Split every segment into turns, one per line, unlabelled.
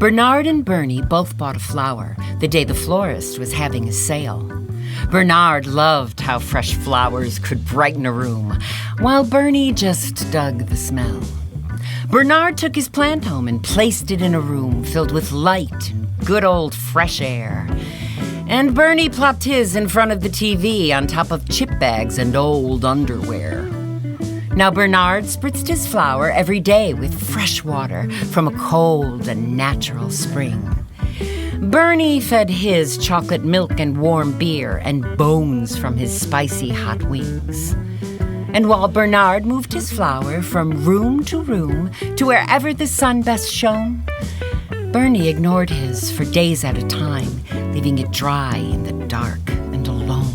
Bernard and Bernie both bought a flower the day the florist was having a sale. Bernard loved how fresh flowers could brighten a room, while Bernie just dug the smell. Bernard took his plant home and placed it in a room filled with light and good old fresh air. And Bernie plopped his in front of the TV on top of chip bags and old underwear. Now Bernard spritzed his flower every day with fresh water from a cold and natural spring. Bernie fed his chocolate milk and warm beer and bones from his spicy hot wings. And while Bernard moved his flower from room to wherever the sun best shone, Bernie ignored his for days at a time, leaving it dry in the dark and alone.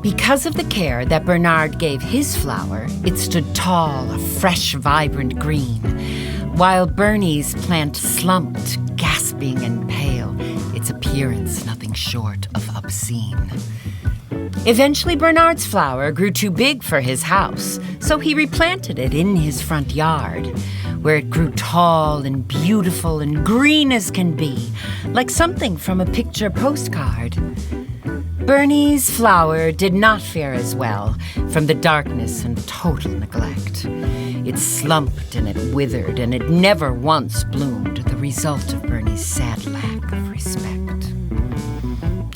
Because of the care that Bernard gave his flower, it stood tall, a fresh, vibrant green, while Bernie's plant slumped, gasping and pale, its appearance nothing short of obscene. Eventually, Bernard's flower grew too big for his house, so he replanted it in his front yard, where it grew tall and beautiful and green as can be, like something from a picture postcard. Bernie's flower did not fare as well from the darkness and total neglect. It slumped and it withered, and it never once bloomed, the result of Bernie's sad lack of respect.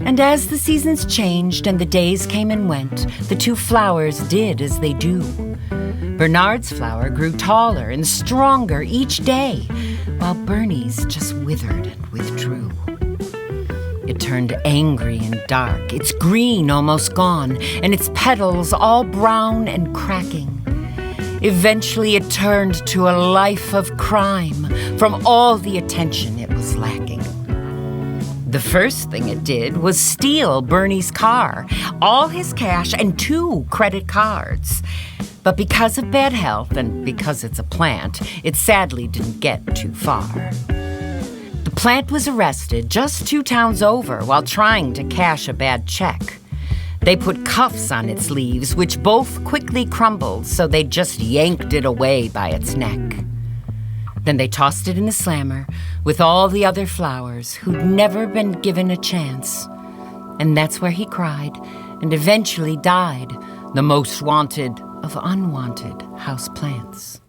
And as the seasons changed and the days came and went, the two flowers did as they do. Bernard's flower grew taller and stronger each day, while Bernie's just withered and withdrew. It turned angry and dark, its green almost gone, and its petals all brown and cracking. Eventually it turned to a life of crime from all the attention it was lacking. The first thing it did was steal Bernie's car, all his cash, and 2 credit cards. But because of bad health and because it's a plant, it sadly didn't get too far. The plant was arrested just 2 towns over while trying to cash a bad check. They put cuffs on its leaves, which both quickly crumbled, so they just yanked it away by its neck. Then they tossed it in the slammer with all the other flowers who'd never been given a chance. And that's where he cried and eventually died, the most wanted of unwanted houseplants.